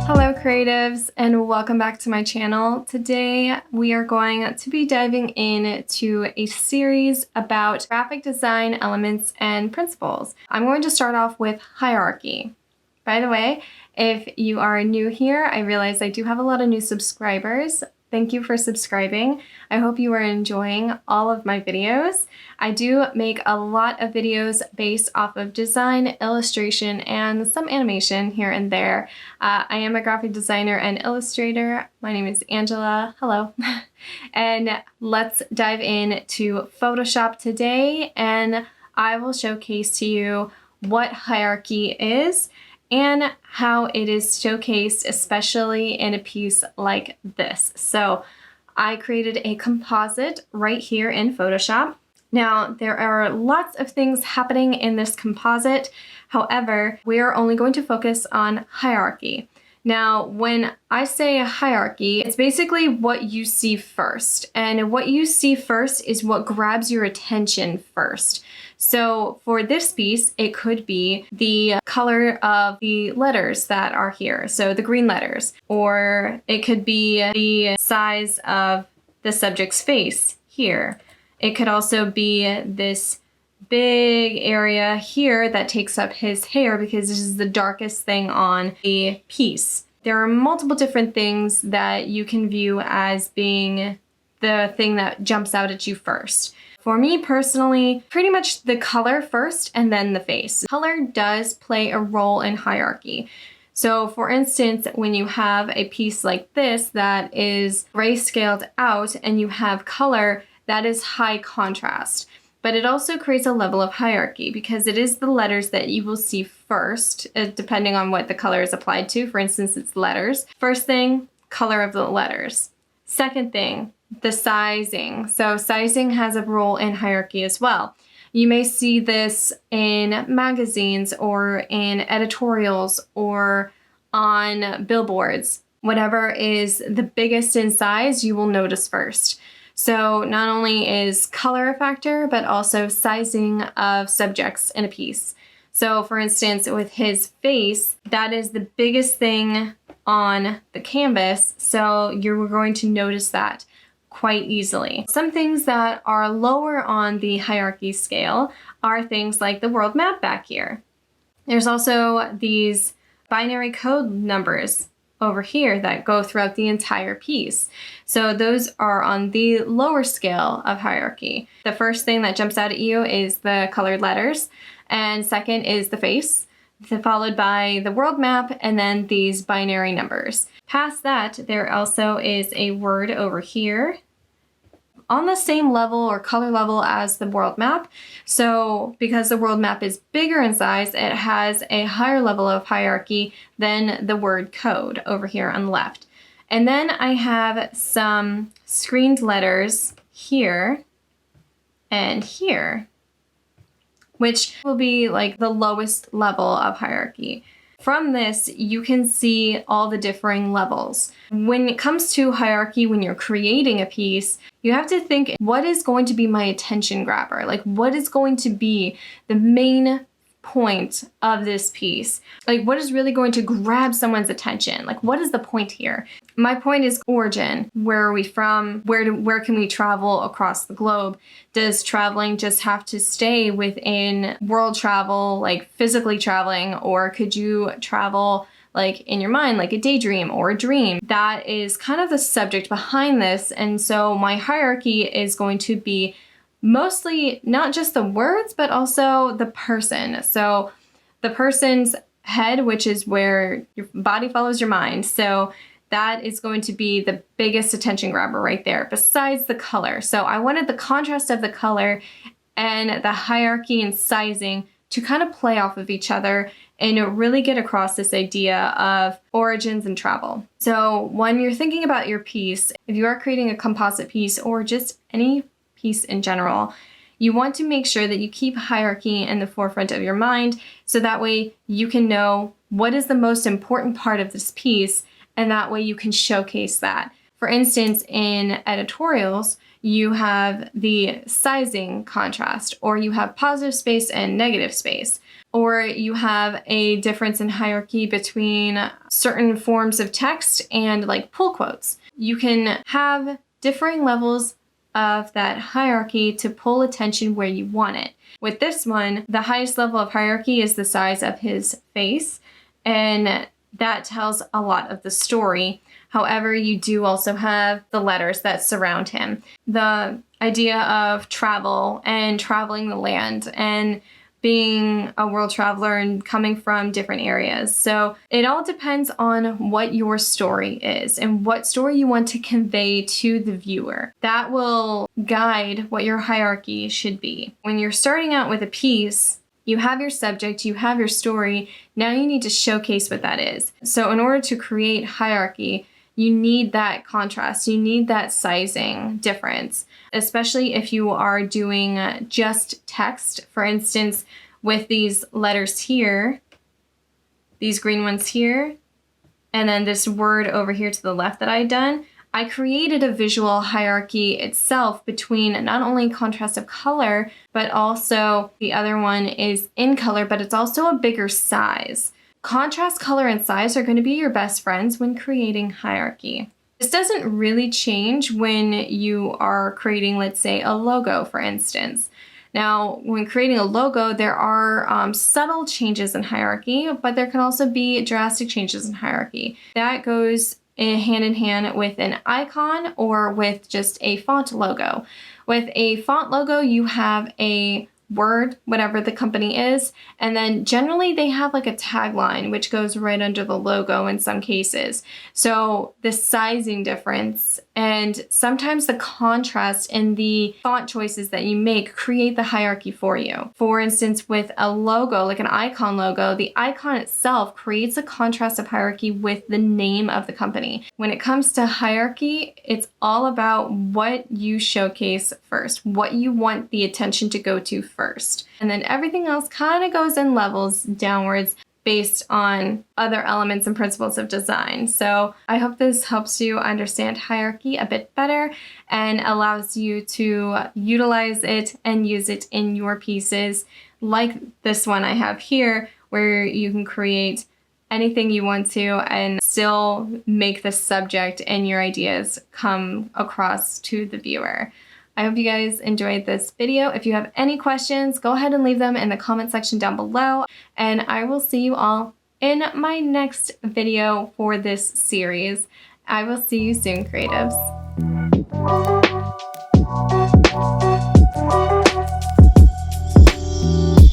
Hello creatives, and welcome back to my channel. Today we are going to be diving into a series about graphic design elements and principles. I'm going to start off with hierarchy. By the way, if you are new here, I realize I do have a lot of new subscribers. Thank you for subscribing. I hope you are enjoying all of my videos. I do make a lot of videos based off of design, illustration, and some animation here and there. I am a graphic designer and illustrator. My name is Angela. Hello. And let's dive into Photoshop today, and I will showcase to you what hierarchy is and how it is showcased, especially in a piece like this. So I created a composite right here in Photoshop. Now, there are lots of things happening in this composite. However, we are only going to focus on hierarchy. Now, when I say a hierarchy, it's basically what you see first. And what you see first is what grabs your attention first. So for this piece, it could be the color of the letters that are here, so the green letters, or it could be the size of the subject's face here. It could also be this big area here that takes up his hair because this is the darkest thing on the piece. There are multiple different things that you can view as being the thing that jumps out at you first. For me personally, pretty much the color first and then the face. Color does play a role in hierarchy. So for instance, when you have a piece like this that is grayscaled out and you have color, that is high contrast. But it also creates a level of hierarchy because it is the letters that you will see first, depending on what the color is applied to. For instance, it's letters. First thing, color of the letters. Second thing, the sizing. So sizing has a role in hierarchy as well. You may see this in magazines or in editorials or on billboards. Whatever is the biggest in size, you will notice first. So not only is color a factor, but also sizing of subjects in a piece. So for instance, with his face, that is the biggest thing on the canvas. So you're going to notice that quite easily. Some things that are lower on the hierarchy scale are things like the world map back here. There's also these binary code numbers over here that go throughout the entire piece. So those are on the lower scale of hierarchy. The first thing that jumps out at you is the colored letters, and second is the face, followed by the world map, and then these binary numbers. Past that, there also is a word over here on the same level or color level as the world map. So because the world map is bigger in size, it has a higher level of hierarchy than the word code over here on the left. And then I have some screened letters here and here, which will be like the lowest level of hierarchy. From this, you can see all the differing levels. When it comes to hierarchy, when you're creating a piece, you have to think, what is going to be my attention grabber? Like, what is going to be the main point of this piece? Like, what is really going to grab someone's attention? Like, what is the point here? My point is origin. Where are we from? Where can we travel across the globe? Does traveling just have to stay within world travel, like physically traveling, or could you travel like in your mind, like a daydream or a dream? That is kind of the subject behind this. And so my hierarchy is going to be mostly not just the words, but also the person. So the person's head, which is where your body follows your mind. So that is going to be the biggest attention grabber right there, besides the color. So I wanted the contrast of the color and the hierarchy and sizing to kind of play off of each other and really get across this idea of origins and travel. So when you're thinking about your piece, if you are creating a composite piece or just any piece in general, you want to make sure that you keep hierarchy in the forefront of your mind, so that way you can know what is the most important part of this piece, and that way you can showcase that. For instance, in editorials, you have the sizing contrast, or you have positive space and negative space. or you have a difference in hierarchy between certain forms of text and like pull quotes. You can have differing levels of that hierarchy to pull attention where you want it. With this one, the highest level of hierarchy is the size of his face, and that tells a lot of the story. However, you do also have the letters that surround him. The idea of travel and traveling the land and being a world traveler and coming from different areas. So it all depends on what your story is and what story you want to convey to the viewer. That will guide what your hierarchy should be. When you're starting out with a piece, you have your subject, you have your story. Now you need to showcase what that is. So in order to create hierarchy, you need that contrast, you need that sizing difference, especially if you are doing just text. For instance, with these letters here, these green ones here, and then this word over here to the left that I'd done, I created a visual hierarchy itself between not only contrast of color, but also the other one is in color, but it's also a bigger size. Contrast, color, and size are going to be your best friends when creating hierarchy. This doesn't really change when you are creating, let's say, a logo, for instance. Now, when creating a logo, there are subtle changes in hierarchy, but there can also be drastic changes in hierarchy. That goes hand in hand with an icon or with just a font logo. With a font logo, you have a word, whatever the company is, and then generally they have like a tagline which goes right under the logo in some cases. So the sizing difference and sometimes the contrast in the font choices that you make create the hierarchy for you. For instance, with a logo, like an icon logo, the icon itself creates a contrast of hierarchy with the name of the company. When it comes to hierarchy, it's all about what you showcase first, what you want the attention to go to first. And then everything else kind of goes in levels downwards based on other elements and principles of design. So I hope this helps you understand hierarchy a bit better and allows you to utilize it and use it in your pieces, like this one I have here, where you can create anything you want to and still make the subject and your ideas come across to the viewer. I hope you guys enjoyed this video. If you have any questions, go ahead and leave them in the comment section down below, and I will see you all in my next video for this series. I will see you soon, creatives.